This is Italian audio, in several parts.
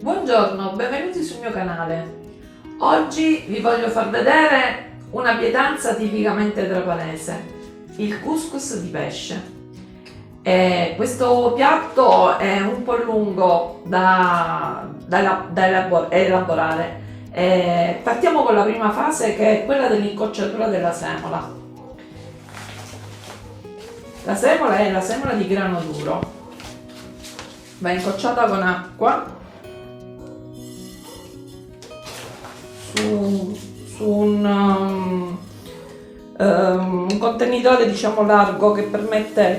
Buongiorno, benvenuti sul mio canale. Oggi vi voglio far vedere una pietanza tipicamente trapanese, il couscous di pesce. Questo piatto è un po' lungo da elaborare. Partiamo con la prima fase, che è quella dell'incocciatura della semola. La semola è la semola di grano duro, va incocciata con acqua su un contenitore diciamo largo che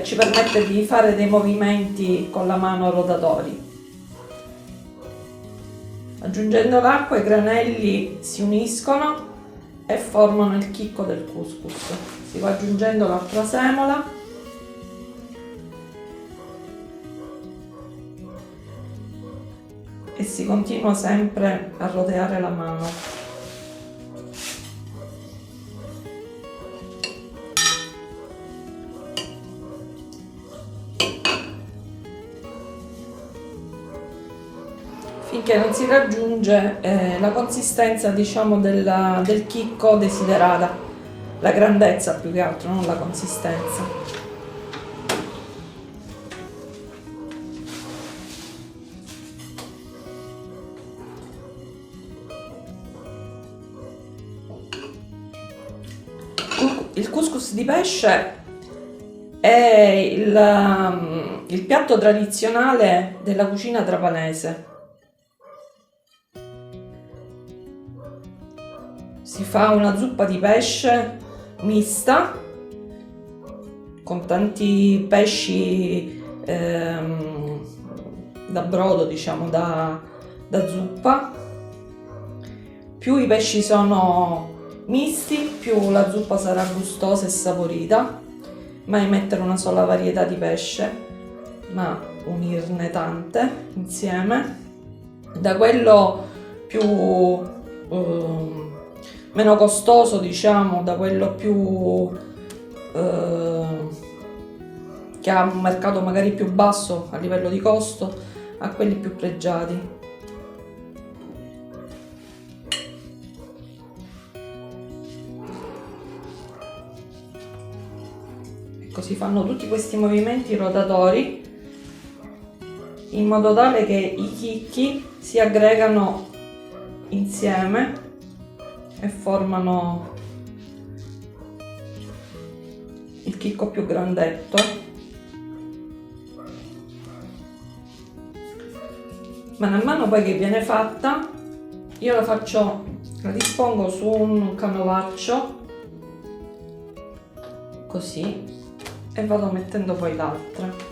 ci permette di fare dei movimenti con la mano rotatori. Aggiungendo l'acqua i granelli si uniscono e formano il chicco del couscous. Si va aggiungendo l'altra semola e si continua sempre a roteare la mano. Finché non si raggiunge la consistenza diciamo del chicco desiderata, la grandezza più che altro, non la consistenza. Il couscous di pesce è il piatto tradizionale della cucina trapanese. Si fa una zuppa di pesce mista con tanti pesci da brodo, diciamo da zuppa. Più i pesci sono misti, più la zuppa sarà gustosa e saporita. Mai mettere una sola varietà di pesce, ma unirne tante insieme. Da quello più meno costoso, diciamo, da quello più che ha un mercato magari più basso a livello di costo, a quelli più pregiati. Ecco, si fanno tutti questi movimenti rotatori in modo tale che i chicchi si aggregano insieme e formano il chicco più grandetto. Man mano poi che viene fatta, io la dispongo su un canovaccio così e vado mettendo poi l'altra.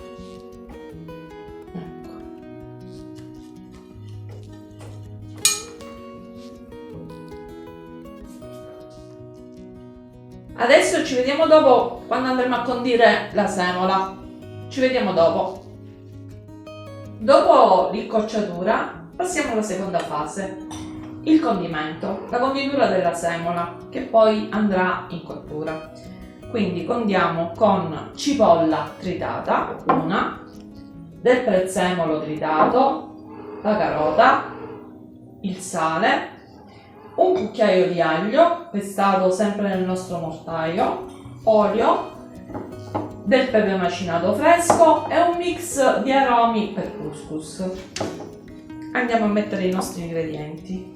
Adesso ci vediamo dopo, quando andremo a condire la semola. Ci vediamo dopo. Dopo l'incocciatura passiamo alla seconda fase, il condimento, la conditura della semola, che poi andrà in cottura. Quindi condiamo con cipolla tritata, una, del prezzemolo tritato, la carota, il sale, un cucchiaio di aglio pestato sempre nel nostro mortaio, olio, del pepe macinato fresco e un mix di aromi per couscous. Andiamo a mettere i nostri ingredienti.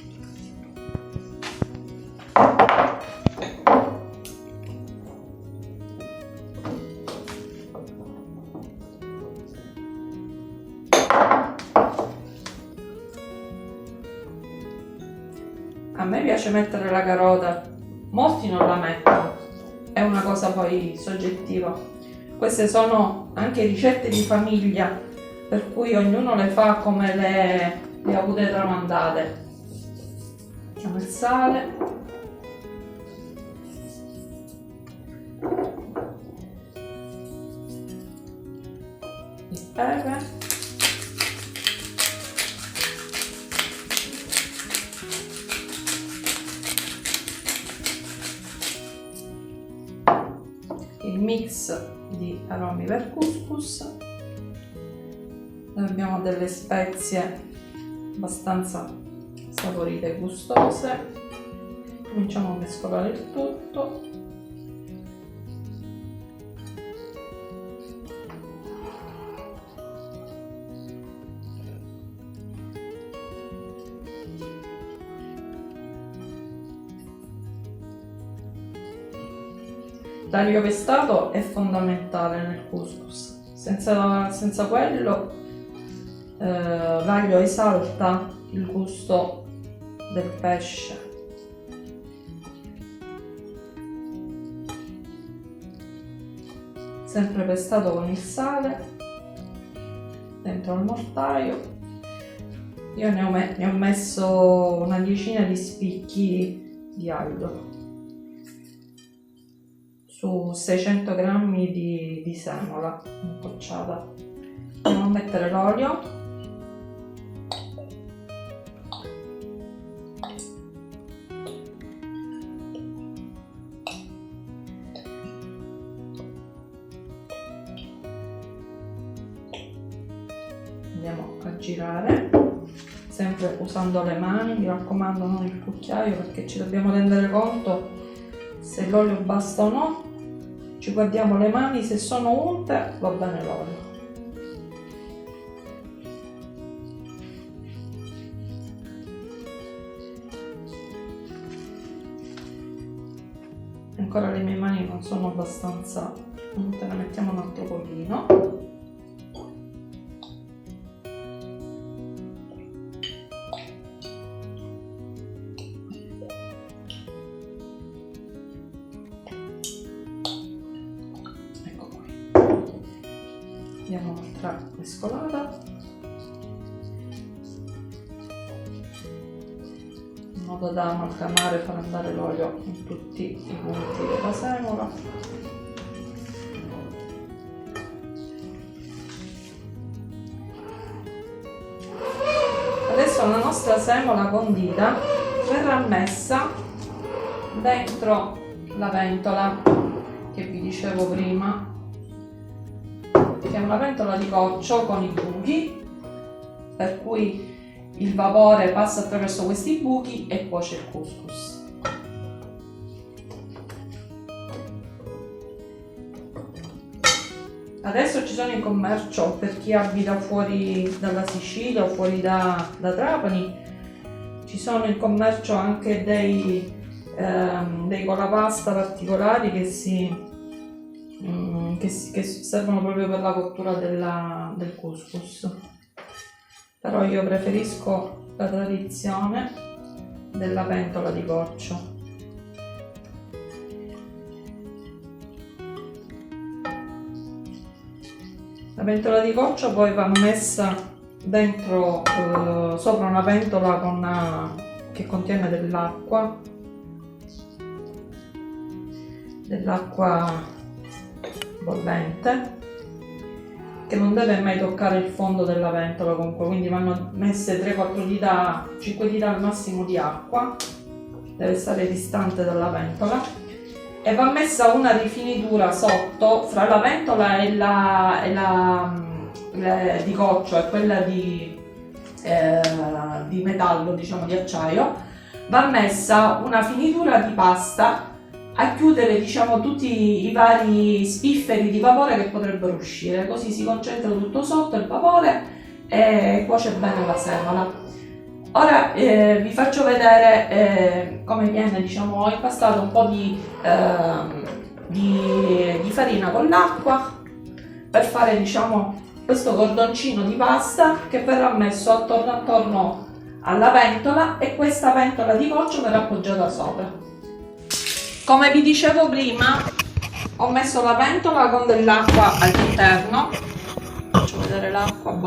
A me piace mettere la carota, molti non la mettono, è una cosa poi soggettiva. Queste sono anche ricette di famiglia, per cui ognuno le fa come le ha avute tramandate. Mettiamo il sale, il pepe, il mix di aromi per couscous. Noi abbiamo delle spezie abbastanza saporite e gustose. Cominciamo a mescolare il tutto. L'aglio pestato è fondamentale nel couscous, senza quello l'aglio esalta il gusto del pesce. Sempre pestato con il sale dentro al mortaio. Io ne ho messo una decina di spicchi di aglio su 600 grammi di semola impocciata. Andiamo a mettere l'olio. Andiamo a girare, sempre usando le mani, mi raccomando non il cucchiaio, perché ci dobbiamo rendere conto se l'olio basta o no. Ci guardiamo le mani, se sono unte va bene l'olio. Ancora le mie mani non sono abbastanza unte, ne mettiamo un altro pochino. Diamo un'altra mescolata in modo da amalgamare e far andare l'olio in tutti i punti della semola. Adesso la nostra semola condita verrà messa dentro la ventola che vi dicevo prima, che è una ventola di coccio con i buchi, per cui il vapore passa attraverso questi buchi e cuoce il couscous. Adesso ci sono in commercio, per chi abita fuori dalla Sicilia o fuori da Trapani, ci sono in commercio anche dei colapasta particolari che servono proprio per la cottura del couscous, però io preferisco la tradizione della pentola di coccio. La pentola di coccio poi va messa dentro sopra una pentola che contiene dell'acqua bollente, che non deve mai toccare il fondo della ventola comunque, quindi vanno messe 3-4 dita, 5 dita al massimo di acqua, deve stare distante dalla ventola, e va messa una rifinitura sotto fra la ventola e la di coccio e quella di metallo, diciamo di acciaio. Va messa una finitura di pasta a chiudere, diciamo, tutti i vari spifferi di vapore che potrebbero uscire, così si concentra tutto sotto il vapore e cuoce bene la semola. Ora vi faccio vedere come viene, diciamo, ho impastato un po' di farina con l'acqua per fare, diciamo, questo cordoncino di pasta che verrà messo attorno alla ventola, e questa ventola di coccio verrà appoggiata sopra. Come vi dicevo prima, ho messo la ventola con dell'acqua all'interno, faccio vedere l'acqua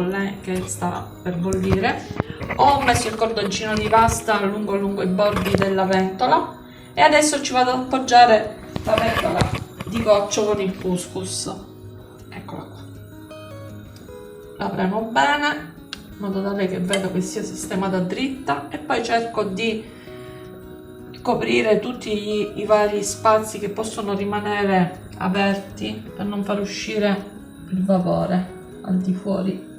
che sta per bollire. Ho messo il cordoncino di pasta lungo i bordi della ventola e adesso ci vado ad appoggiare la ventola di coccio con il couscous. Eccola qua. La premo bene in modo tale che vedo che sia sistemata dritta, e poi cerco di coprire tutti i vari spazi che possono rimanere aperti per non far uscire il vapore al di fuori.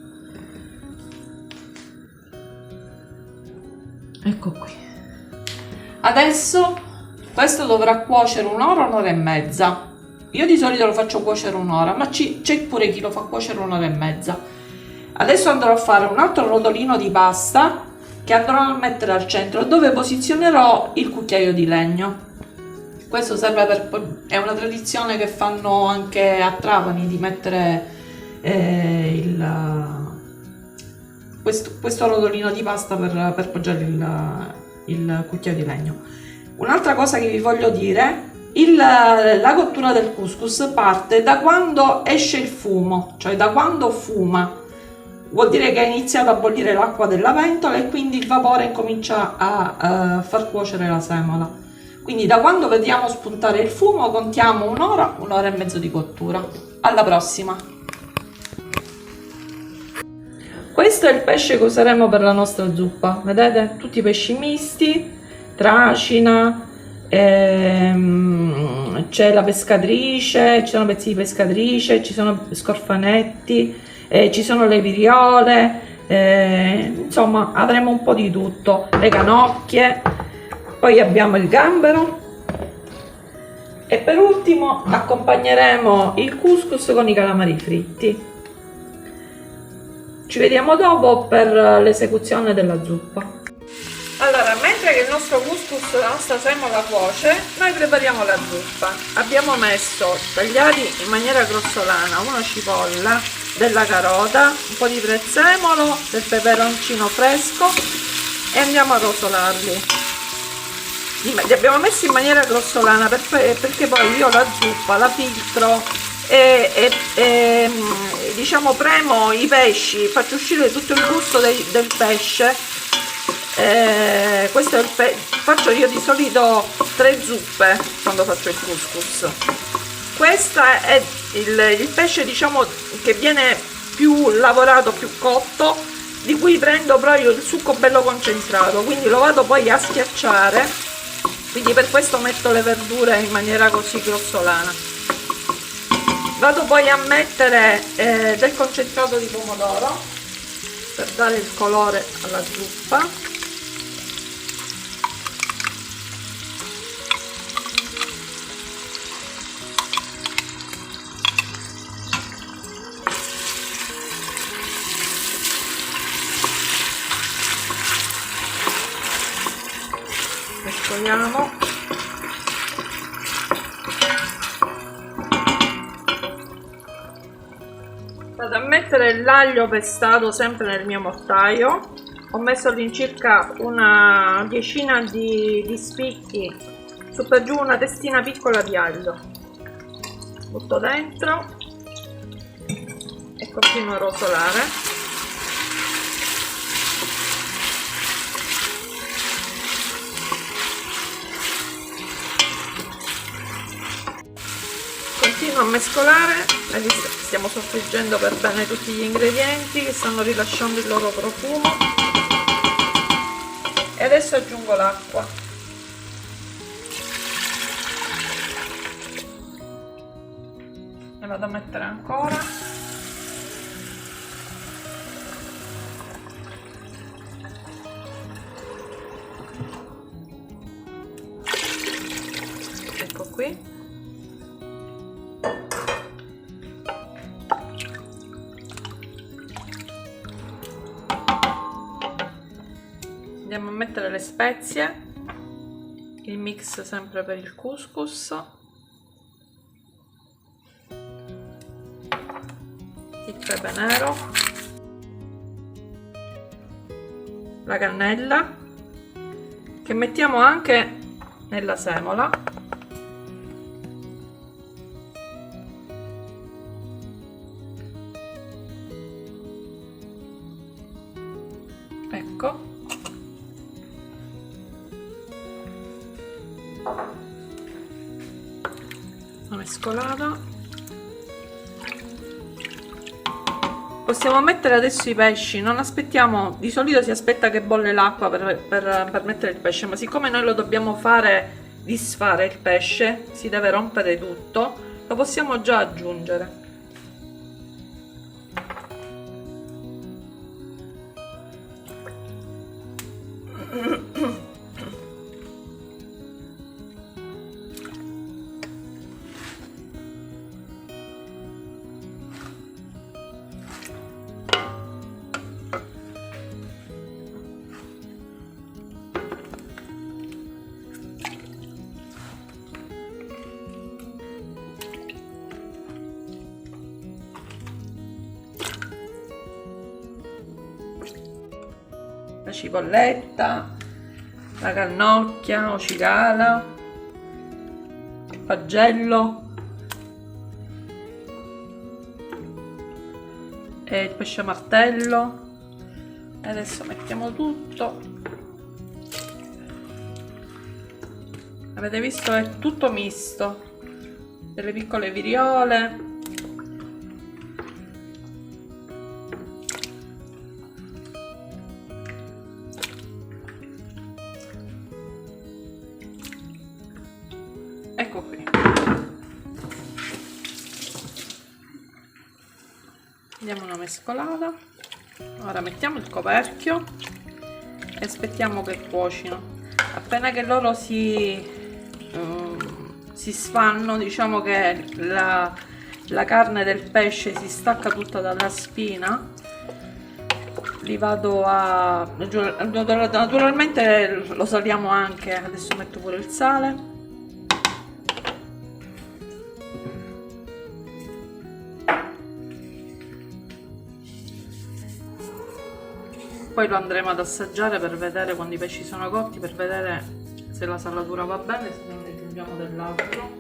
Ecco qui. Adesso questo dovrà cuocere un'ora, un'ora e mezza. Io di solito lo faccio cuocere un'ora, ma c'è pure chi lo fa cuocere un'ora e mezza. Adesso andrò a fare un altro rotolino di pasta che andrò a mettere al centro, dove posizionerò il cucchiaio di legno. Questo serve è una tradizione che fanno anche a Trapani, di mettere questo rotolino di pasta per poggiare il cucchiaio di legno. Un'altra cosa che vi voglio dire: la cottura del couscous parte da quando esce il fumo, cioè da quando fuma. Vuol dire che ha iniziato a bollire l'acqua della ventola e quindi il vapore incomincia a far cuocere la semola. Quindi da quando vediamo spuntare il fumo contiamo un'ora, un'ora e mezzo di cottura. Alla prossima! Questo è il pesce che useremo per la nostra zuppa. Vedete? Tutti i pesci misti, tracina, c'è la pescatrice, ci sono pezzi di pescatrice, ci sono scorfanetti, ci sono le viriole, insomma avremo un po' di tutto, le canocchie, poi abbiamo il gambero e per ultimo accompagneremo il couscous con i calamari fritti. Ci vediamo dopo per l'esecuzione della zuppa. Allora, mentre che il nostro couscous, la nostra semola cuoce, noi prepariamo la zuppa. Abbiamo messo, tagliati in maniera grossolana, una cipolla, della carota, un po' di prezzemolo, del peperoncino fresco e andiamo a rosolarli. Li abbiamo messi in maniera grossolana perché poi io la zuppa la filtro e diciamo premo i pesci, faccio uscire tutto il gusto del pesce. Questo è faccio io di solito 3 zuppe quando faccio il couscous. Questo è il pesce, diciamo, che viene più lavorato, più cotto, di cui prendo proprio il succo bello concentrato, quindi lo vado poi a schiacciare, quindi per questo metto le verdure in maniera così grossolana. Vado poi a mettere del concentrato di pomodoro per dare il colore alla zuppa. Mescoliamo. Vado a mettere l'aglio pestato sempre nel mio mortaio. Ho messo all'incirca una decina di spicchi, su per giù una testina piccola di aglio. Butto dentro e continuo a rosolare. Continuo a mescolare, stiamo soffriggendo per bene tutti gli ingredienti che stanno rilasciando il loro profumo e adesso aggiungo l'acqua. Ne vado a mettere ancora. Ecco qui. Andiamo a mettere le spezie, il mix sempre per il couscous, il pepe nero, la cannella che mettiamo anche nella semola, ecco. Una mescolata. Possiamo mettere adesso i pesci, non aspettiamo, di solito si aspetta che bolle l'acqua per mettere il pesce, ma siccome noi lo dobbiamo fare disfare il pesce, si deve rompere tutto, lo possiamo già aggiungere. La cipolletta, la cannocchia o cicala, il fagiolo e il pesce martello. E adesso mettiamo tutto. Avete visto, è tutto misto, delle piccole viriole. Ecco qui. Diamo una mescolata. Ora mettiamo il coperchio e aspettiamo che cuocino. Appena che loro si sfanno, diciamo che la carne del pesce si stacca tutta dalla spina, li vado a... naturalmente lo saliamo anche, adesso metto pure il sale. Poi lo andremo ad assaggiare per vedere quando i pesci sono cotti, per vedere se la salatura va bene, se ne aggiungiamo dell'altro.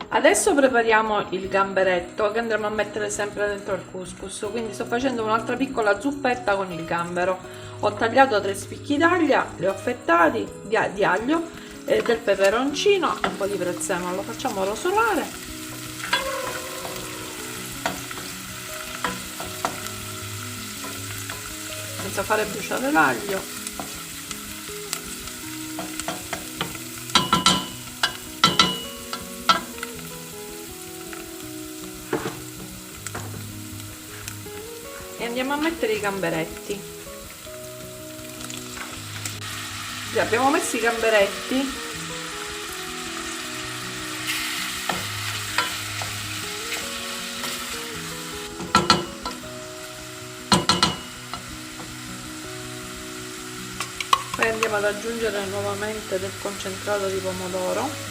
Adesso prepariamo il gamberetto che andremo a mettere sempre dentro al couscous, quindi sto facendo un'altra piccola zuppetta con il gambero. Ho tagliato 3 spicchi d'aglia, li ho affettati di aglio, del peperoncino e un po' di prezzemolo. Lo facciamo rosolare. Senza fare bruciare l'aglio. E andiamo a mettere i gamberetti. Abbiamo messo i gamberetti. Poi andiamo ad aggiungere nuovamente del concentrato di pomodoro.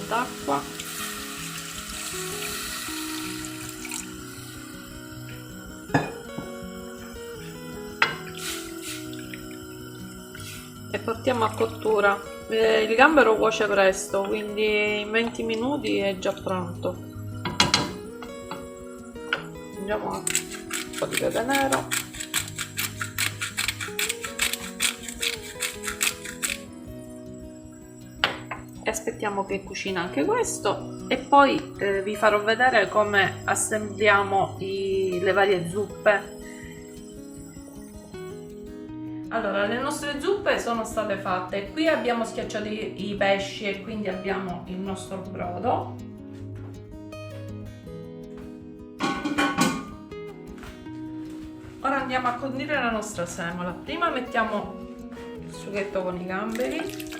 D'acqua e portiamo a cottura. Il gambero cuoce presto, quindi in 20 minuti è già pronto. Aggiungiamo un po' di pepe nero. Aspettiamo che cucina anche questo e poi vi farò vedere come assembliamo le varie zuppe. Allora, le nostre zuppe sono state fatte. Qui abbiamo schiacciato i pesci e quindi abbiamo il nostro brodo. Ora andiamo a condire la nostra semola. Prima mettiamo il sughetto con i gamberi.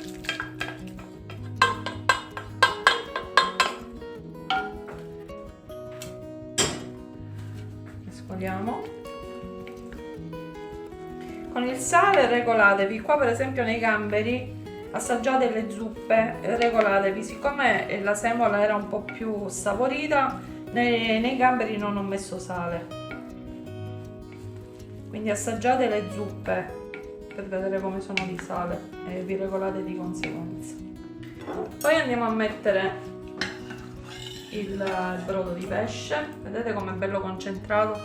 Con il sale regolatevi. Qua per esempio nei gamberi assaggiate le zuppe, regolatevi. Siccome la semola era un po' più saporita, nei gamberi non ho messo sale, quindi assaggiate le zuppe per vedere come sono di sale e vi regolate di conseguenza. Poi andiamo a mettere il brodo di pesce, vedete com'è bello concentrato.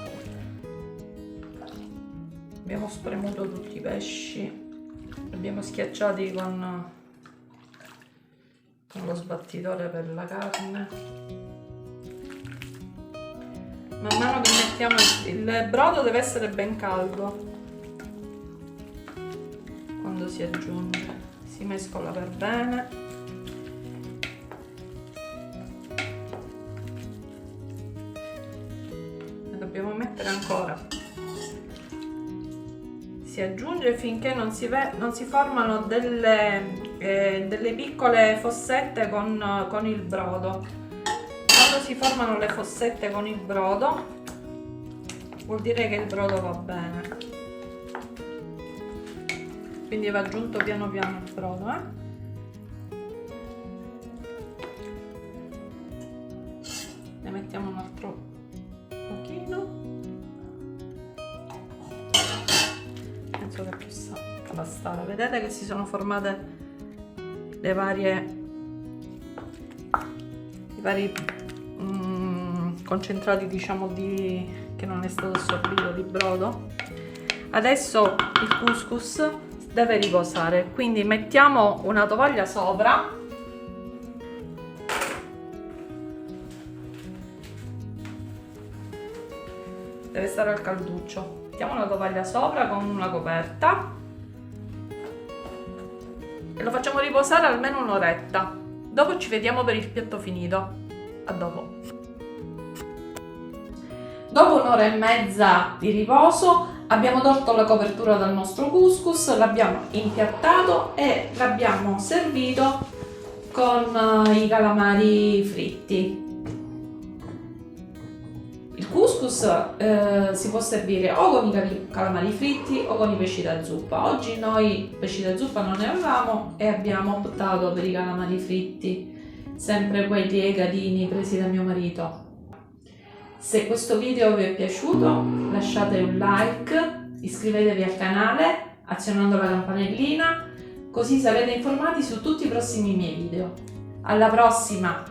Abbiamo spremuto tutti i pesci, li abbiamo schiacciati con lo sbattitore per la carne. Man mano che mettiamo il brodo deve essere ben caldo quando si aggiunge, si mescola per bene. Dobbiamo mettere ancora, si aggiunge finché non si formano delle piccole fossette con il brodo. Quando si formano le fossette con il brodo vuol dire che il brodo va bene, quindi va aggiunto piano piano il brodo, ne mettiamo un altro pochino, penso che possa bastare. Vedete che si sono formate i vari concentrati, diciamo, che non è stato assorbito di brodo. Adesso il couscous deve riposare, quindi mettiamo una tovaglia sopra. Deve stare al calduccio. Mettiamo una tovaglia sopra con una coperta e lo facciamo riposare almeno un'oretta. Dopo ci vediamo per il piatto finito. A dopo. Dopo un'ora e mezza di riposo abbiamo tolto la copertura dal nostro couscous, l'abbiamo impiattato e l'abbiamo servito con i calamari fritti. Il couscous si può servire o con i calamari fritti o con i pesci da zuppa. Oggi noi pesci da zuppa non ne avevamo e abbiamo optato per i calamari fritti, sempre quelli ai gadini presi da mio marito. Se questo video vi è piaciuto lasciate un like, iscrivetevi al canale azionando la campanellina, così sarete informati su tutti i prossimi miei video. Alla prossima!